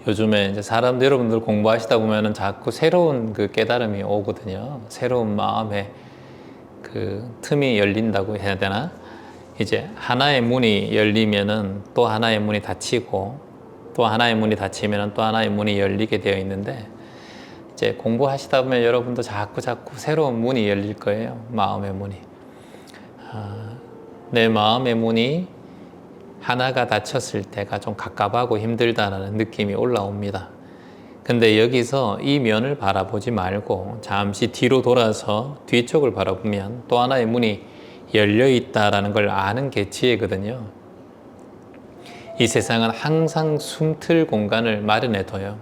요즘에 이제 여러분들 공부하시다 보면은 자꾸 새로운 그 깨달음이 오거든요. 새로운 마음의 그 틈이 열린다고 해야 되나? 이제 하나의 문이 열리면은 또 하나의 문이 닫히고, 또 하나의 문이 닫히면은 또 하나의 문이 열리게 되어 있는데, 이제 공부하시다 보면 여러분도 자꾸 새로운 문이 열릴 거예요. 마음의 문이. 내 마음의 문이 하나가 닫혔을 때가 좀 갑갑하고 힘들다는 느낌이 올라옵니다. 근데 여기서 이 면을 바라보지 말고 잠시 뒤로 돌아서 뒤쪽을 바라보면 또 하나의 문이 열려 있다라는 걸 아는 게 지혜거든요. 이 세상은 항상 숨틀 공간을 마련해 둬요.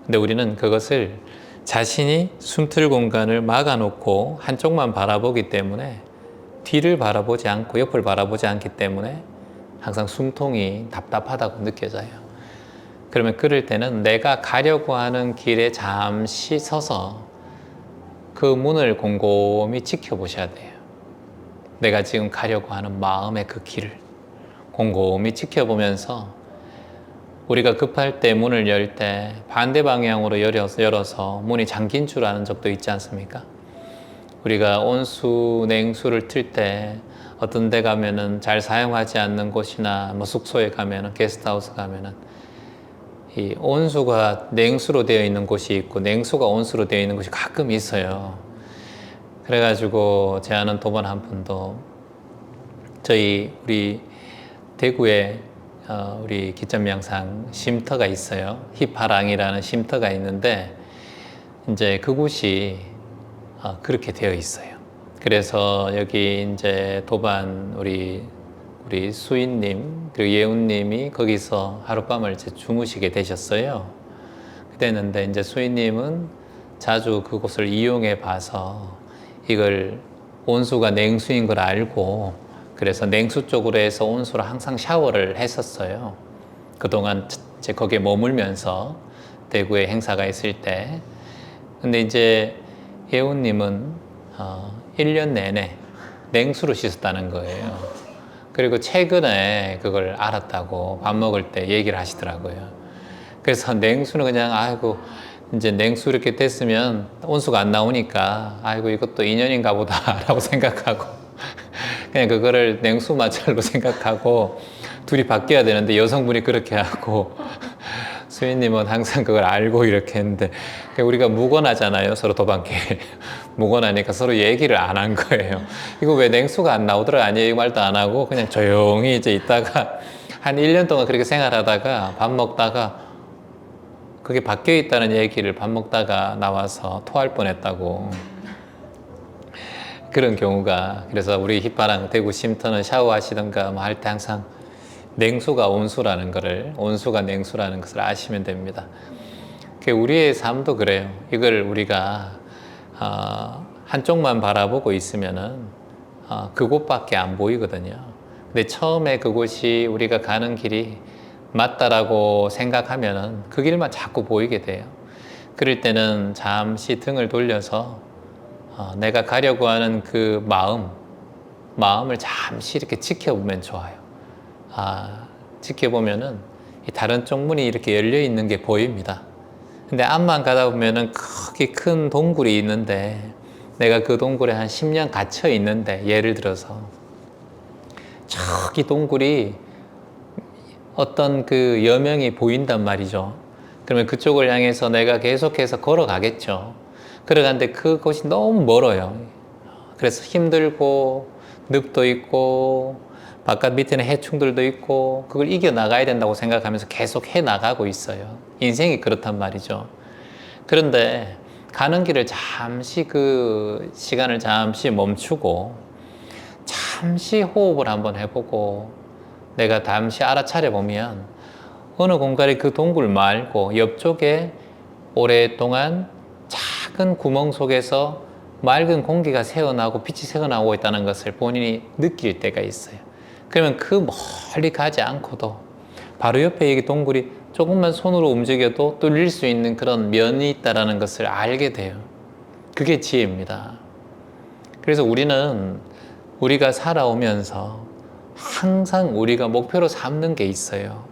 근데 우리는 그것을 자신이 숨틀 공간을 막아놓고 한쪽만 바라보기 때문에 뒤를 바라보지 않고 옆을 바라보지 않기 때문에 항상 숨통이 답답하다고 느껴져요. 그러면 그럴 때는 내가 가려고 하는 길에 잠시 서서 그 문을 곰곰이 지켜보셔야 돼요. 내가 지금 가려고 하는 마음의 그 길을 곰곰이 지켜보면서, 우리가 급할 때 문을 열 때 반대 방향으로 열어서 문이 잠긴 줄 아는 적도 있지 않습니까? 우리가 온수, 냉수를 틀 때 어떤 데 가면은 잘 사용하지 않는 곳이나 뭐 숙소에 가면은, 게스트하우스 가면은 이 온수가 냉수로 되어 있는 곳이 있고 냉수가 온수로 되어 있는 곳이 가끔 있어요. 그래가지고 제 아는 도반 한 분도 우리 대구에 우리 기점명상 쉼터가 있어요. 휘파랑이라는 쉼터가 있는데 이제 그곳이 그렇게 되어 있어요. 그래서 여기 이제 도반 우리 수인님 그리고 예훈님이 거기서 하룻밤을 이제 주무시게 되셨어요. 그랬는데 이제 수인님은 자주 그곳을 이용해 봐서 이걸 온수가 냉수인 걸 알고, 그래서 냉수 쪽으로 해서 온수로 항상 샤워를 했었어요. 그동안 이제 거기에 머물면서 대구에 행사가 있을 때. 근데 이제 예훈님은 1년 내내 냉수로 씻었다는 거예요. 그리고 최근에 그걸 알았다고 밥 먹을 때 얘기를 하시더라고요. 그래서 냉수는 그냥 아이고 이제 냉수 이렇게 됐으면 온수가 안 나오니까 아이고 이것도 인연인가 보다라고 생각하고 그냥 그거를 냉수 마찰로 생각하고 둘이 바뀌어야 되는데 여성분이 그렇게 하고 수인님은 항상 그걸 알고 이렇게 했는데, 우리가 무관하잖아요. 서로 도반길 무관하니까 서로 얘기를 안 한 거예요. 이거 왜 냉수가 안 나오더라 아니에요 말도 안 하고 그냥 조용히 이제 있다가 한 1년 동안 그렇게 생활하다가 밥 먹다가 그게 바뀌어 있다는 얘기를 밥 먹다가 나와서 토할 뻔했다고. 그런 경우가. 그래서 우리 휘파랑 대구 쉼터는 샤워하시던가 뭐 할 때 항상 냉수가 온수라는 것을 아시면 됩니다. 우리의 삶도 그래요. 이걸 우리가 한쪽만 바라보고 있으면은 그곳밖에 안 보이거든요. 근데 처음에 그곳이 우리가 가는 길이 맞다라고 생각하면은 그 길만 자꾸 보이게 돼요. 그럴 때는 잠시 등을 돌려서 내가 가려고 하는 그 마음을 잠시 이렇게 지켜보면 좋아요. 지켜보면은 다른 쪽 문이 이렇게 열려 있는 게 보입니다. 근데 앞만 가다 보면은 크게 큰 동굴이 있는데 내가 그 동굴에 한 10년 갇혀 있는데, 예를 들어서 저기 동굴이 어떤 그 여명이 보인단 말이죠. 그러면 그쪽을 향해서 내가 계속해서 걸어가겠죠. 걸어가는데 그곳이 너무 멀어요. 그래서 힘들고 늪도 있고 바깥 밑에는 해충들도 있고 그걸 이겨나가야 된다고 생각하면서 계속 해나가고 있어요. 인생이 그렇단 말이죠. 그런데 가는 길을 잠시 그 시간을 잠시 멈추고 잠시 호흡을 한번 해보고 내가 잠시 알아차려 보면 어느 공간에 그 동굴 말고 옆쪽에 오랫동안 작은 구멍 속에서 맑은 공기가 새어나오고 빛이 새어나오고 있다는 것을 본인이 느낄 때가 있어요. 그러면 그 멀리 가지 않고도 바로 옆에 이 동굴이 조금만 손으로 움직여도 뚫릴 수 있는 그런 면이 있다는 것을 알게 돼요. 그게 지혜입니다. 그래서 우리가 살아오면서 항상 우리가 목표로 삼는 게 있어요.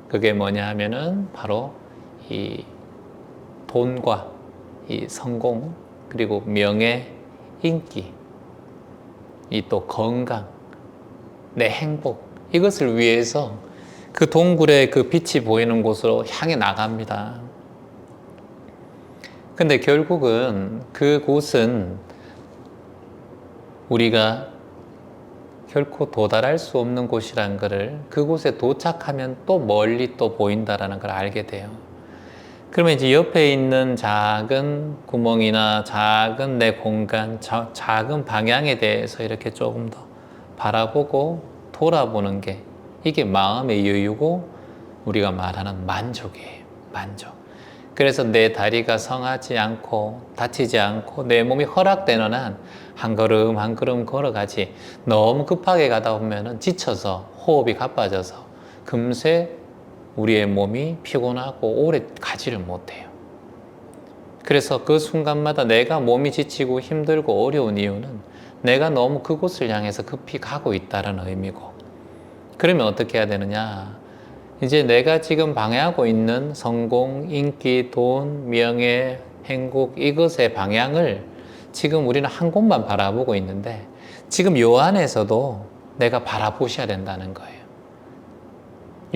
그게 뭐냐 하면은 바로 이 돈과 이 성공, 그리고 명예, 인기, 이 또 건강, 내 행복, 이것을 위해서 그 동굴의 그 빛이 보이는 곳으로 향해 나갑니다. 근데 결국은 그곳은 우리가 결코 도달할 수 없는 곳이라는 것을, 그곳에 도착하면 또 멀리 또 보인다라는 걸 알게 돼요. 그러면 이제 옆에 있는 작은 구멍이나 작은 내 공간, 작은 방향에 대해서 이렇게 조금 더 바라보고 돌아보는 게, 이게 마음의 여유고 우리가 말하는 만족이에요. 만족. 그래서 내 다리가 성하지 않고 다치지 않고 내 몸이 허락되는 한 한 걸음 한 걸음 걸어가지, 너무 급하게 가다 보면 지쳐서 호흡이 가빠져서 금세 우리의 몸이 피곤하고 오래 가지를 못해요. 그래서 그 순간마다 내가 몸이 지치고 힘들고 어려운 이유는 내가 너무 그곳을 향해서 급히 가고 있다는 의미고, 그러면 어떻게 해야 되느냐? 이제 내가 지금 방해하고 있는 성공, 인기, 돈, 명예, 행복, 이것의 방향을 지금 우리는 한 곳만 바라보고 있는데, 지금 요 안에서도 내가 바라보셔야 된다는 거예요.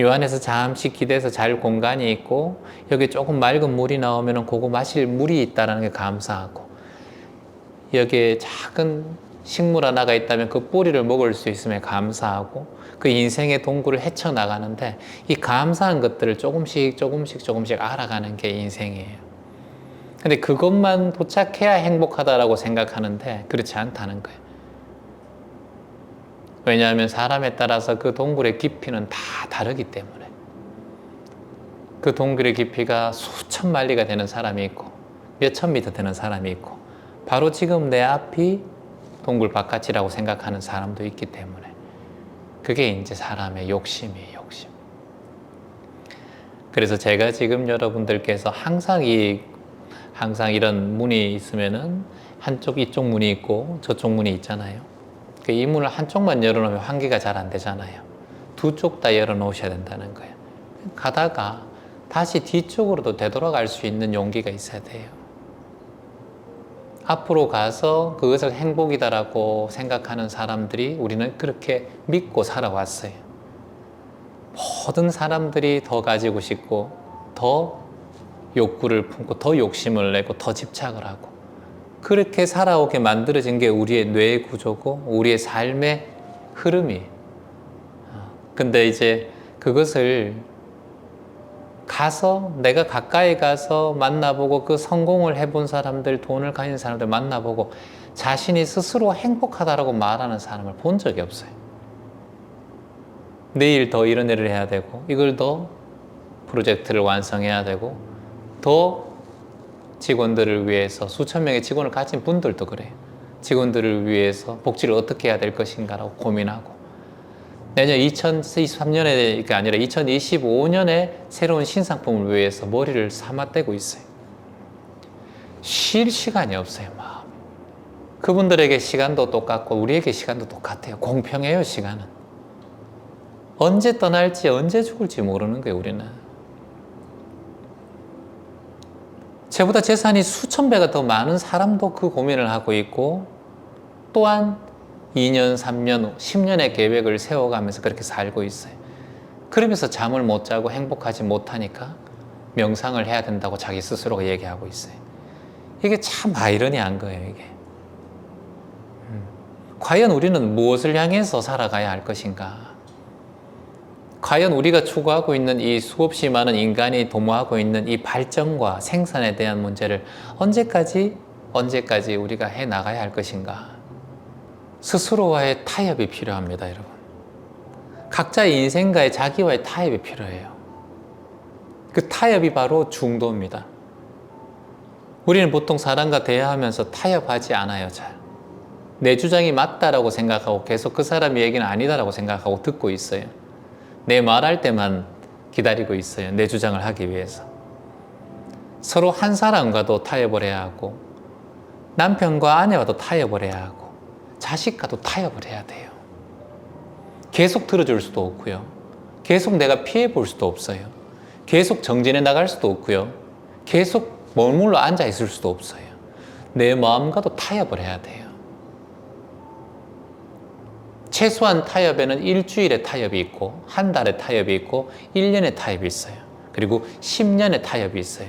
요 안에서 잠시 기대서 잘 공간이 있고, 여기 조금 맑은 물이 나오면 그거 마실 물이 있다는 게 감사하고, 여기에 작은 식물 하나가 있다면 그 뿌리를 먹을 수 있음에 감사하고, 그 인생의 동굴을 헤쳐나가는데 이 감사한 것들을 조금씩 알아가는 게 인생이에요. 근데 그것만 도착해야 행복하다라고 생각하는데 그렇지 않다는 거예요. 왜냐하면 사람에 따라서 그 동굴의 깊이는 다 다르기 때문에. 그 동굴의 깊이가 수천 마리가 되는 사람이 있고 몇천 미터 되는 사람이 있고, 바로 지금 내 앞이 동굴 바깥이라고 생각하는 사람도 있기 때문에, 그게 이제 사람의 욕심이에요, 욕심. 그래서 제가 지금 여러분들께서 항상 이런 문이 있으면은 한쪽 이쪽 문이 있고 저쪽 문이 있잖아요. 이 문을 한쪽만 열어놓으면 환기가 잘 안 되잖아요. 두 쪽 다 열어놓으셔야 된다는 거예요. 가다가 다시 뒤쪽으로도 되돌아갈 수 있는 용기가 있어야 돼요. 앞으로 가서 그것을 행복이다라고 생각하는 사람들이, 우리는 그렇게 믿고 살아왔어요. 모든 사람들이 더 가지고 싶고 더 욕구를 품고 더 욕심을 내고 더 집착을 하고, 그렇게 살아오게 만들어진 게 우리의 뇌 구조고 우리의 삶의 흐름이에요. 근데 이제 그것을 가서, 내가 가까이 가서 만나보고 그 성공을 해본 사람들, 돈을 가진 사람들 만나보고 자신이 스스로 행복하다라고 말하는 사람을 본 적이 없어요. 내일 더 이런 일을 해야 되고, 이걸 더 프로젝트를 완성해야 되고, 더 직원들을 위해서, 수천 명의 직원을 가진 분들도 그래요. 직원들을 위해서 복지를 어떻게 해야 될 것인가라고 고민하고, 내년 2023년에 아니라 2025년에 새로운 신상품을 위해서 머리를 삼아떼고 있어요. 쉴 시간이 없어요, 마음. 그분들에게 시간도 똑같고 우리에게 시간도 똑같아요. 공평해요, 시간은. 언제 떠날지 언제 죽을지 모르는 거예요, 우리는. 저보다 재산이 수천 배가 더 많은 사람도 그 고민을 하고 있고, 또한 2년, 3년, 10년의 계획을 세워가면서 그렇게 살고 있어요. 그러면서 잠을 못 자고 행복하지 못하니까 명상을 해야 된다고 자기 스스로가 얘기하고 있어요. 이게 참 아이러니한 거예요, 이게. 과연 우리는 무엇을 향해서 살아가야 할 것인가? 과연 우리가 추구하고 있는 이 수없이 많은 인간이 도모하고 있는 이 발전과 생산에 대한 문제를 언제까지 우리가 해 나가야 할 것인가? 스스로와의 타협이 필요합니다, 여러분. 각자의 인생과의 자기와의 타협이 필요해요. 그 타협이 바로 중도입니다. 우리는 보통 사람과 대화하면서 타협하지 않아요, 잘. 내 주장이 맞다라고 생각하고 계속 그 사람의 얘기는 아니다라고 생각하고 듣고 있어요. 내 말할 때만 기다리고 있어요, 내 주장을 하기 위해서. 서로 한 사람과도 타협을 해야 하고, 남편과 아내와도 타협을 해야 하고, 자식과도 타협을 해야 돼요. 계속 들어줄 수도 없고요. 계속 내가 피해 볼 수도 없어요. 계속 정진해 나갈 수도 없고요. 계속 머물러 앉아 있을 수도 없어요. 내 마음과도 타협을 해야 돼요. 최소한 타협에는 일주일의 타협이 있고, 한 달의 타협이 있고, 1년의 타협이 있어요. 그리고 10년의 타협이 있어요.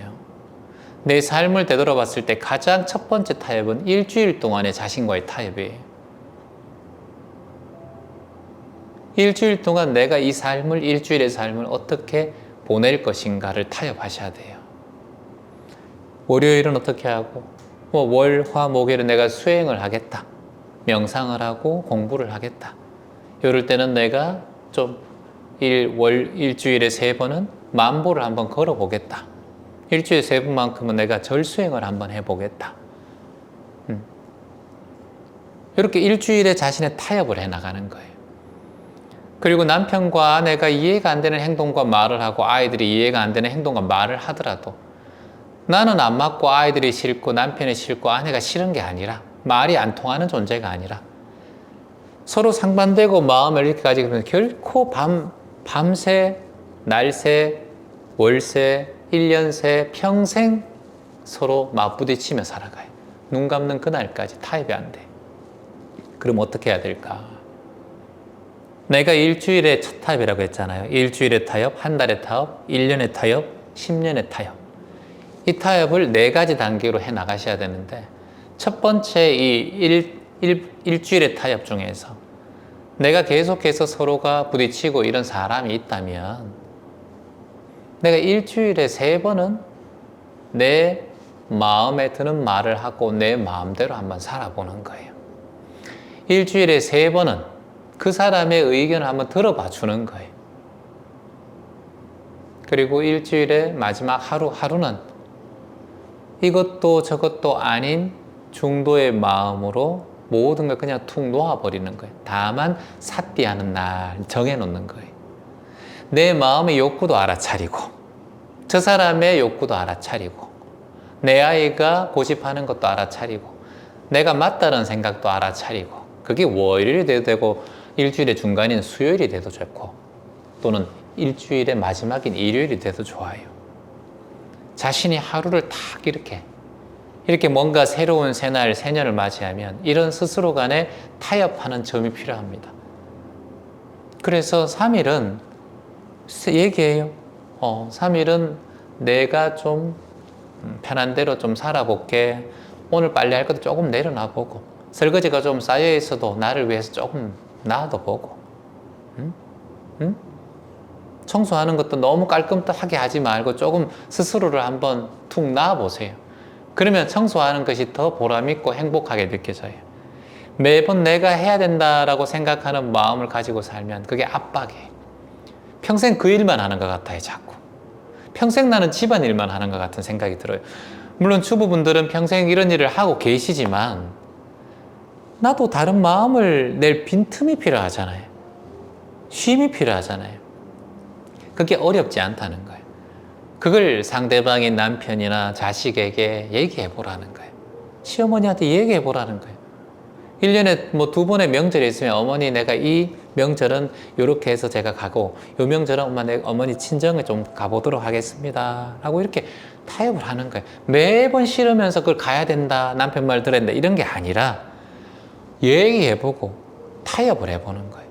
내 삶을 되돌아봤을 때 가장 첫 번째 타협은 일주일 동안의 자신과의 타협이에요. 일주일 동안 내가 이 삶을, 일주일의 삶을 어떻게 보낼 것인가를 타협하셔야 돼요. 월요일은 어떻게 하고, 월, 화, 목요일은 내가 수행을 하겠다. 명상을 하고 공부를 하겠다. 이럴 때는 내가 좀 일주일에 3번은 만보를 한번 걸어보겠다. 일주일에 3번만큼은 내가 절수행을 한번 해보겠다. 이렇게 일주일에 자신의 타협을 해나가는 거예요. 그리고 남편과 아내가 이해가 안 되는 행동과 말을 하고 아이들이 이해가 안 되는 행동과 말을 하더라도 나는 안 맞고 아이들이 싫고 남편이 싫고 아내가 싫은 게 아니라 말이 안 통하는 존재가 아니라 서로 상반되고 마음을 이렇게 가지고 있으면 결코 밤새, 날새, 월새, 1년새 평생 서로 맞부딪히며 살아가요. 눈 감는 그날까지 타협이 안 돼. 그럼 어떻게 해야 될까? 내가 일주일의 첫 타협이라고 했잖아요. 일주일의 타협, 한 달의 타협, 1년의 타협, 10년의 타협. 이 타협을 4가지 단계로 해 나가셔야 되는데 첫 번째 이 일주일의 타협 중에서 내가 계속해서 서로가 부딪히고 이런 사람이 있다면 내가 일주일에 3번은 내 마음에 드는 말을 하고 내 마음대로 한번 살아보는 거예요. 일주일에 3번은 그 사람의 의견을 한번 들어봐 주는 거예요. 그리고 일주일의 마지막 하루는 이것도 저것도 아닌 중도의 마음으로 모든 걸 그냥 툭 놓아버리는 거예요. 다만 삿띠하는 날 정해놓는 거예요. 내 마음의 욕구도 알아차리고 저 사람의 욕구도 알아차리고 내 아이가 고집하는 것도 알아차리고 내가 맞다는 생각도 알아차리고 그게 월요일이 돼도 되고 일주일의 중간인 수요일이 돼도 좋고 또는 일주일의 마지막인 일요일이 돼도 좋아요. 자신이 하루를 탁 이렇게 뭔가 새로운 새날, 새년을 맞이하면 이런 스스로 간에 타협하는 점이 필요합니다. 그래서 3일은 얘기해요. 3일은 내가 좀 편한 대로 좀 살아볼게. 오늘 빨래 할 것도 조금 내려놔보고 설거지가 좀 쌓여 있어도 나를 위해서 조금 놔둬보고 청소하는 것도 너무 깔끔하게 하지 말고 조금 스스로를 한번 툭 놔보세요. 그러면 청소하는 것이 더 보람있고 행복하게 느껴져요. 매번 내가 해야 된다라고 생각하는 마음을 가지고 살면 그게 압박이에요. 평생 그 일만 하는 것 같아요, 자꾸. 평생 나는 집안일만 하는 것 같은 생각이 들어요. 물론 주부분들은 평생 이런 일을 하고 계시지만 나도 다른 마음을 낼 빈틈이 필요하잖아요. 쉼이 필요하잖아요. 그게 어렵지 않다는 거예요. 그걸 상대방인 남편이나 자식에게 얘기해 보라는 거예요. 시어머니한테 얘기해 보라는 거예요. 1년에 2번의 명절이 있으면 어머니 내가 이 명절은 이렇게 해서 제가 가고 이 명절은 어머니 친정에 좀 가보도록 하겠습니다 하고 이렇게 타협을 하는 거예요. 매번 싫으면서 그걸 가야 된다, 남편 말 들어야 된다 이런 게 아니라 얘기해 보고 타협을 해보는 거예요.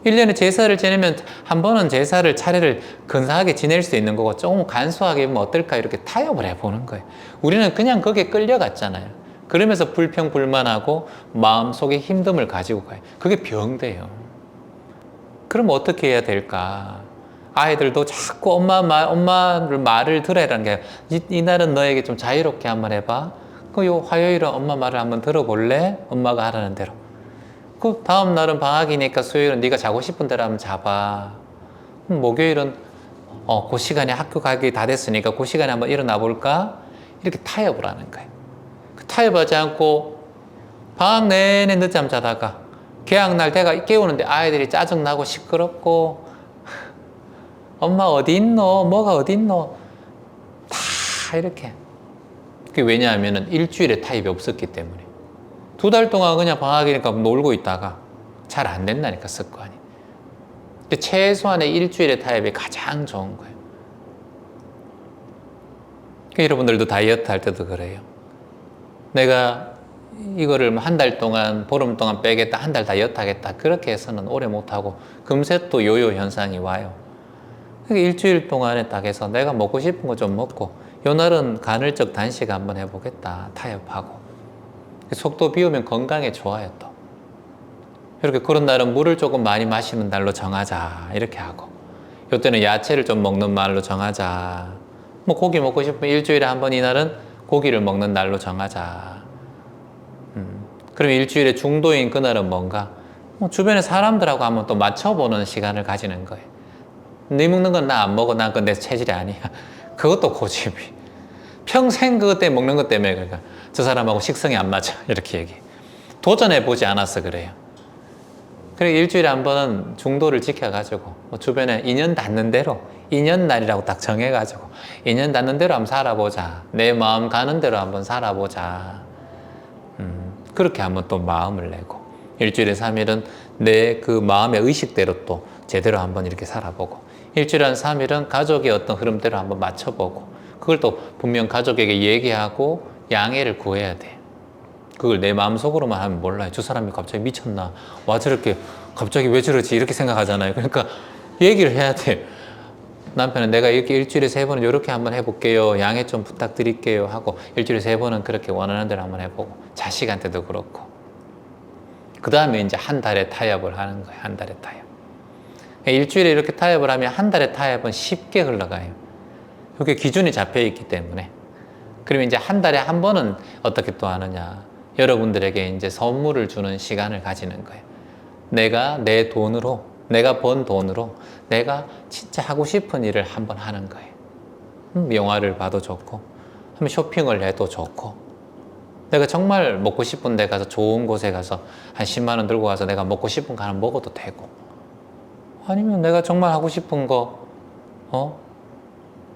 1년에 제사를 지내면 한 번은 제사를 차례를 근사하게 지낼 수 있는 거고 조금 간소하게 하면 어떨까 이렇게 타협을 해보는 거예요. 우리는 그냥 거기에 끌려갔잖아요. 그러면서 불평불만하고 마음속에 힘듦을 가지고 가요. 그게 병돼요. 그럼 어떻게 해야 될까? 아이들도 자꾸 엄마를 말을 들으라는 게 이날은 너에게 좀 자유롭게 한번 해봐. 요 화요일은 엄마 말을 한번 들어볼래? 엄마가 하라는 대로. 그 다음 날은 방학이니까 수요일은 네가 자고 싶은 대로 한번 자봐. 목요일은 그 시간에 학교 가기 다 됐으니까 그 시간에 한번 일어나 볼까? 이렇게 타협을 하는 거예요. 타협하지 않고 방학 내내 늦잠 자다가 개학날 내가 깨우는데 아이들이 짜증나고 시끄럽고 엄마 어디 있노? 뭐가 어디 있노? 다 이렇게. 그게 왜냐하면 일주일에 타협이 없었기 때문에 2달 동안 그냥 방학이니까 놀고 있다가 잘 안 된다니까 습관이. 최소한의 일주일의 타협이 가장 좋은 거예요. 여러분들도 다이어트 할 때도 그래요. 내가 이거를 한 달 동안, 보름 동안 빼겠다, 한 달 다이어트 하겠다, 그렇게 해서는 오래 못하고 금세 또 요요 현상이 와요. 그러니까 일주일 동안에 딱 해서 내가 먹고 싶은 거 좀 먹고, 요 날은 간헐적 단식 한번 해보겠다, 타협하고. 속도 비우면 건강에 좋아요, 또. 이렇게 그런 날은 물을 조금 많이 마시는 날로 정하자, 이렇게 하고. 요때는 야채를 좀 먹는 날로 정하자. 뭐 고기 먹고 싶으면 일주일에 한 번 이날은 고기를 먹는 날로 정하자. 그럼 일주일에 중도인 그날은 뭔가? 뭐 주변의 사람들하고 한번 또 맞춰보는 시간을 가지는 거예요. 네 먹는 건 나 안 먹어. 난 그건 내 체질이 아니야. 그것도 고집이. 평생 그것 때문에 먹는 것 때문에 그러니까 저 사람하고 식성이 안 맞아. 이렇게 얘기해. 도전해보지 않아서 그래요. 그리고 일주일에 한 번은 중도를 지켜가지고 뭐 주변에 인연 닿는 대로 인연날이라고 딱 정해가지고 인연 닿는 대로 한번 살아보자. 내 마음 가는 대로 한번 살아보자. 그렇게 한번 또 마음을 내고 일주일에 3일은 내 그 마음의 의식대로 또 제대로 한번 이렇게 살아보고 일주일에 한 3일은 가족의 어떤 흐름대로 한번 맞춰보고 그걸 또 분명 가족에게 얘기하고 양해를 구해야 돼. 그걸 내 마음속으로만 하면 몰라요. 저 사람이 갑자기 미쳤나? 와 저렇게 갑자기 왜 저러지? 이렇게 생각하잖아요. 그러니까 얘기를 해야 돼. 남편은 내가 이렇게 일주일에 3번은 이렇게 한번 해볼게요. 양해 좀 부탁드릴게요. 하고 일주일에 3번은 그렇게 원하는 대로 한번 해보고 자식한테도 그렇고 그 다음에 이제 한 달에 타협을 하는 거예요. 한 달에 타협. 일주일에 이렇게 타협을 하면 한 달에 타협은 쉽게 흘러가요. 이게 기준이 잡혀 있기 때문에. 그러면 이제 한 달에 한 번은 어떻게 또 하느냐. 여러분들에게 이제 선물을 주는 시간을 가지는 거예요. 내가 내 돈으로, 내가 번 돈으로 내가 진짜 하고 싶은 일을 한번 하는 거예요. 영화를 봐도 좋고, 한번 쇼핑을 해도 좋고, 내가 정말 먹고 싶은 데 가서 좋은 곳에 가서 한 10만 원 들고 가서 내가 먹고 싶은 거 하나 먹어도 되고, 아니면 내가 정말 하고 싶은 거,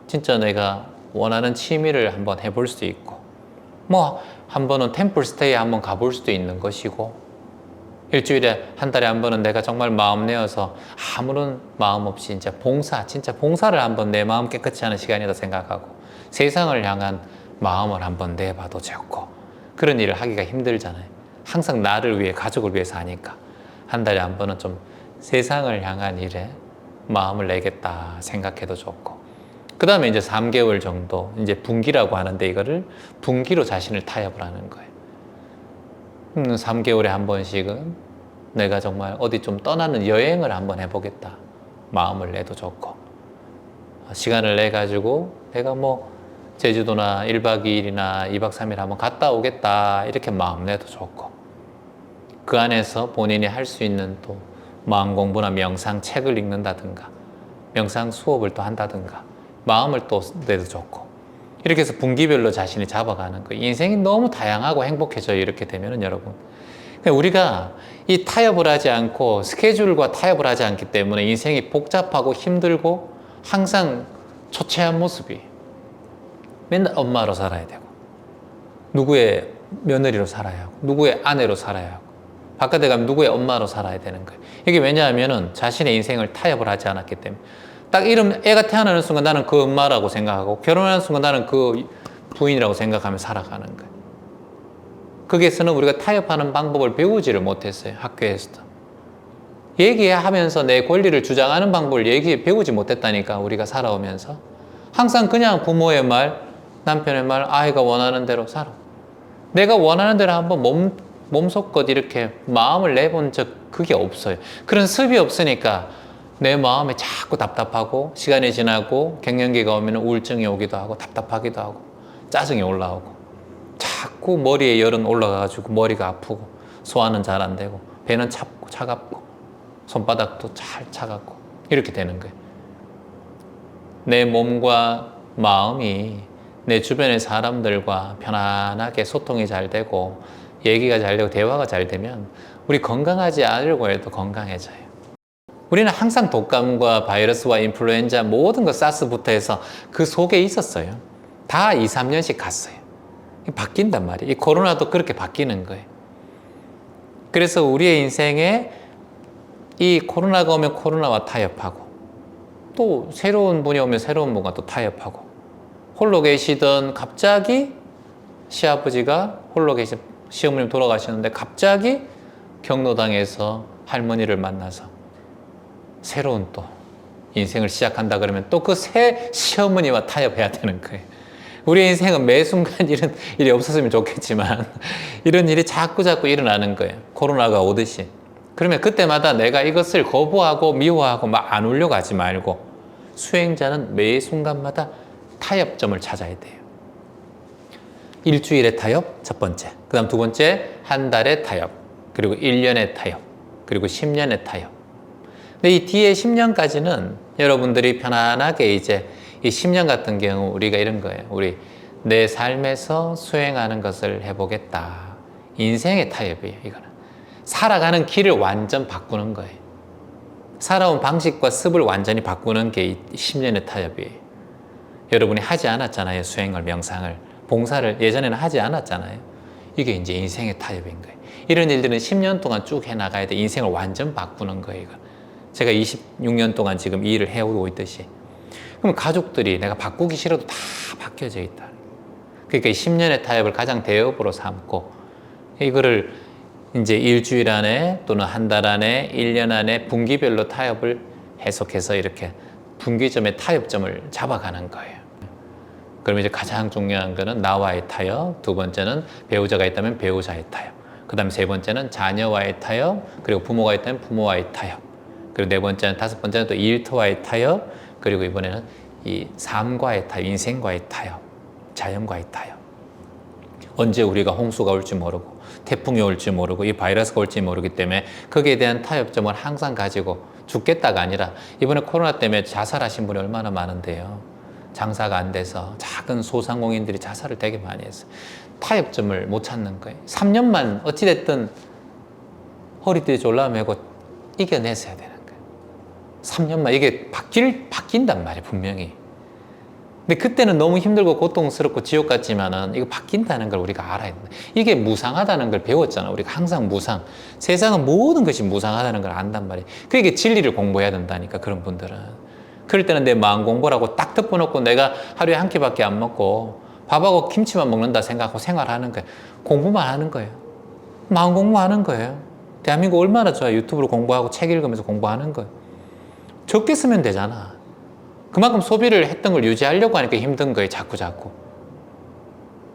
진짜 내가 원하는 취미를 한번 해볼 수도 있고, 뭐, 한 번은 템플 스테이 한번 가볼 수도 있는 것이고, 일주일에 한 달에 한 번은 내가 정말 마음 내어서 아무런 마음 없이 진짜 봉사를 한번 내 마음 깨끗이 하는 시간이다 생각하고, 세상을 향한 마음을 한번 내봐도 좋고, 그런 일을 하기가 힘들잖아요. 항상 나를 위해, 가족을 위해서 하니까. 한 달에 한 번은 좀 세상을 향한 일에 마음을 내겠다 생각해도 좋고, 그 다음에 이제 3개월 정도, 이제 분기라고 하는데 이거를 분기로 자신을 타협을 하는 거예요. 3개월에 한 번씩은 내가 정말 어디 좀 떠나는 여행을 한번 해보겠다. 마음을 내도 좋고, 시간을 내가지고 내가 뭐 제주도나 1박 2일이나 2박 3일 한번 갔다 오겠다. 이렇게 마음 내도 좋고, 그 안에서 본인이 할 수 있는 또 마음 공부나 명상 책을 읽는다든가, 명상 수업을 또 한다든가, 마음을 또 내도 좋고, 이렇게 해서 분기별로 자신이 잡아가는 거예요. 인생이 너무 다양하고 행복해져요. 이렇게 되면은 여러분. 우리가 이 타협을 하지 않고 스케줄과 타협을 하지 않기 때문에 인생이 복잡하고 힘들고 항상 초췌한 모습이 맨날 엄마로 살아야 되고 누구의 며느리로 살아야 하고 누구의 아내로 살아야 하고 바깥에 가면 누구의 엄마로 살아야 되는 거예요. 이게 왜냐하면은 자신의 인생을 타협을 하지 않았기 때문에 딱 이름 애가 태어나는 순간 나는 그 엄마라고 생각하고 결혼하는 순간 나는 그 부인이라고 생각하며 살아가는 거예요. 거기에서는 우리가 타협하는 방법을 배우지를 못했어요. 학교에서도. 얘기하면서 내 권리를 주장하는 방법을 배우지 못했다니까. 우리가 살아오면서 항상 그냥 부모의 말, 남편의 말, 아이가 원하는 대로 살아. 내가 원하는 대로 한번 몸속껏 이렇게 마음을 내본 적 그게 없어요. 그런 습이 없으니까 내 마음이 자꾸 답답하고 시간이 지나고 갱년기가 오면 우울증이 오기도 하고 답답하기도 하고 짜증이 올라오고 자꾸 머리에 열은 올라가가지고 머리가 아프고 소화는 잘 안 되고 배는 차갑고 손바닥도 잘 차갑고 이렇게 되는 거예요. 내 몸과 마음이 내 주변의 사람들과 편안하게 소통이 잘 되고 얘기가 잘 되고 대화가 잘 되면 우리 건강하지 않으려고 해도 건강해져요. 우리는 항상 독감과 바이러스와 인플루엔자 모든 거 사스부터 해서 그 속에 있었어요. 다 2, 3년씩 갔어요. 바뀐단 말이에요. 이 코로나도 그렇게 바뀌는 거예요. 그래서 우리의 인생에 이 코로나가 오면 코로나와 타협하고 또 새로운 분이 오면 새로운 분과 또 타협하고 홀로 계시던 갑자기 시아버지가 홀로 계신 시어머님 돌아가셨는데 갑자기 경로당에서 할머니를 만나서 새로운 또 인생을 시작한다 그러면 또 그 새 시어머니와 타협해야 되는 거예요. 우리 인생은 매 순간 이런 일이 없었으면 좋겠지만 이런 일이 자꾸 일어나는 거예요. 코로나가 오듯이. 그러면 그때마다 내가 이것을 거부하고 미워하고 막 안 울려고 하지 말고 수행자는 매 순간마다 타협점을 찾아야 돼요. 일주일의 타협, 첫 번째. 그 다음 두 번째, 한 달의 타협. 그리고 1년의 타협. 그리고 10년의 타협. 근데 이 뒤에 10년까지는 여러분들이 편안하게 이제 이 10년 같은 경우 우리가 이런 거예요. 우리 내 삶에서 수행하는 것을 해보겠다. 인생의 타협이에요, 이거는. 살아가는 길을 완전 바꾸는 거예요. 살아온 방식과 습을 완전히 바꾸는 게 이 10년의 타협이에요. 여러분이 하지 않았잖아요, 수행을, 명상을. 봉사를 예전에는 하지 않았잖아요. 이게 이제 인생의 타협인 거예요. 이런 일들은 10년 동안 쭉 해나가야 돼. 인생을 완전 바꾸는 거예요, 이거. 제가 26년 동안 지금 이 일을 해오고 있듯이. 그럼 가족들이 내가 바꾸기 싫어도 다 바뀌어져 있다. 그러니까 이 10년의 타협을 가장 대업으로 삼고, 이거를 이제 일주일 안에 또는 한 달 안에, 1년 안에 분기별로 타협을 해석해서 이렇게 분기점의 타협점을 잡아가는 거예요. 그럼 이제 가장 중요한 거는 나와의 타협, 두 번째는 배우자가 있다면 배우자의 타협, 그 다음에 세 번째는 자녀와의 타협, 그리고 부모가 있다면 부모와의 타협, 그리고 네 번째는, 다섯 번째는 또 일터와의 타협, 그리고 이번에는 이 삶과의 타협, 인생과의 타협, 자연과의 타협. 언제 우리가 홍수가 올지 모르고 태풍이 올지 모르고 이 바이러스가 올지 모르기 때문에 거기에 대한 타협점을 항상 가지고 죽겠다가 아니라, 이번에 코로나 때문에 자살하신 분이 얼마나 많은데요. 장사가 안 돼서 작은 소상공인들이 자살을 되게 많이 했어요. 타협점을 못 찾는 거예요. 3년만 어찌됐든 허리띠 졸라매고 이겨냈어야 되는 거예요. 3년만 이게 바뀐단 말이에요, 분명히. 근데 그때는 너무 힘들고 고통스럽고 지옥 같지만은 이거 바뀐다는 걸 우리가 알아야 된다. 이게 무상하다는 걸 배웠잖아. 우리가 항상 무상. 세상은 모든 것이 무상하다는 걸 안단 말이에요. 그러니까 진리를 공부해야 된다니까, 그런 분들은. 그럴 때는 내 마음 공부라고 딱 덮어놓고 내가 하루에 한 끼밖에 안 먹고 밥하고 김치만 먹는다 생각하고 생활하는 거예요. 공부만 하는 거예요. 마음 공부하는 거예요. 대한민국 얼마나 좋아요. 유튜브로 공부하고 책 읽으면서 공부하는 거예요. 적게 쓰면 되잖아. 그만큼 소비를 했던 걸 유지하려고 하니까 힘든 거예요. 자꾸.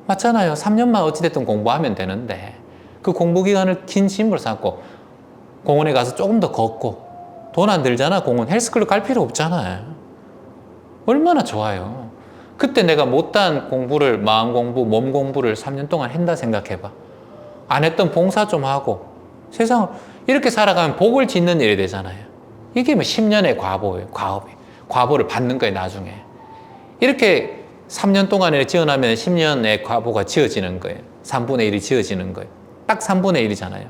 맞잖아요. 3년만 어찌됐든 공부하면 되는데 그 공부 기간을 긴 짐으로 삼고 공원에 가서 조금 더 걷고, 돈 안 들잖아. 공원 헬스클럽 갈 필요 없잖아요. 얼마나 좋아요. 그때 내가 못한 공부를, 마음 공부, 몸 공부를 3년 동안 한다 생각해봐. 안 했던 봉사 좀 하고 세상을 이렇게 살아가면 복을 짓는 일이 되잖아요. 이게 뭐 10년의 과보예요. 과보를 받는 거예요, 나중에. 이렇게 3년 동안에 지어나면 10년의 과보가 지어지는 거예요. 3분의 1이 지어지는 거예요. 딱 3분의 1이잖아요.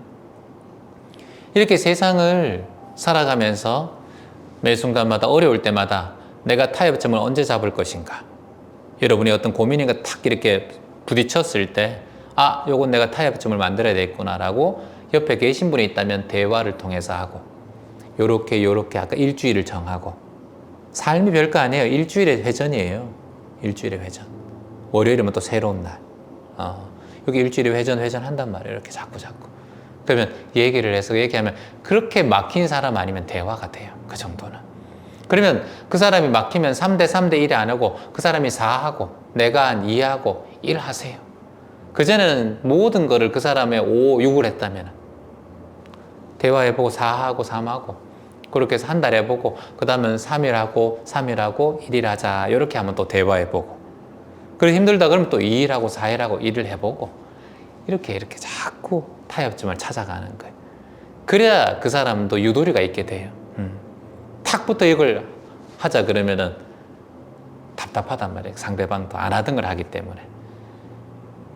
이렇게 세상을 살아가면서 매 순간마다 어려울 때마다 내가 타협점을 언제 잡을 것인가. 여러분이 어떤 고민인가 탁 이렇게 부딪혔을 때, 아, 요건 내가 타협점을 만들어야 되겠구나라고 옆에 계신 분이 있다면 대화를 통해서 하고, 요렇게 아까 일주일을 정하고. 삶이 별거 아니에요. 일주일의 회전이에요. 일주일의 회전. 월요일이면 또 새로운 날. 여기 일주일의 회전 한단 말이에요. 이렇게 자꾸. 그러면 얘기를 해서 얘기하면, 그렇게 막힌 사람 아니면 대화가 돼요. 그 정도는. 그러면 그 사람이 막히면 3대 1이 안 하고 그 사람이 4하고 내가 한 2하고 1 하세요. 그전에는 모든 거를 그 사람의 5, 6을 했다면 대화해보고 4하고 3하고 그렇게 해서 한 달 해보고, 그 다음은 3일 하고 1일 하자. 이렇게 하면 또 대화해보고, 그리고 힘들다 그러면 또 2일 하고 4일 하고 1을 해보고, 이렇게 자꾸 타협점을 찾아가는 거예요. 그래야 그 사람도 유도리가 있게 돼요. 탁부터 이걸 하자 그러면은 답답하단 말이에요. 상대방도 안 하던 걸 하기 때문에.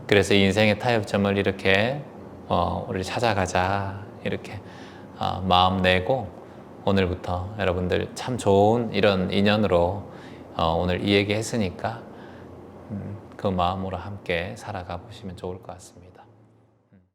그래서 인생의 타협점을 이렇게 우리 찾아가자. 이렇게 마음 내고, 오늘부터 여러분들 참 좋은 이런 인연으로 오늘 이 얘기 했으니까 그 마음으로 함께 살아가 보시면 좋을 것 같습니다.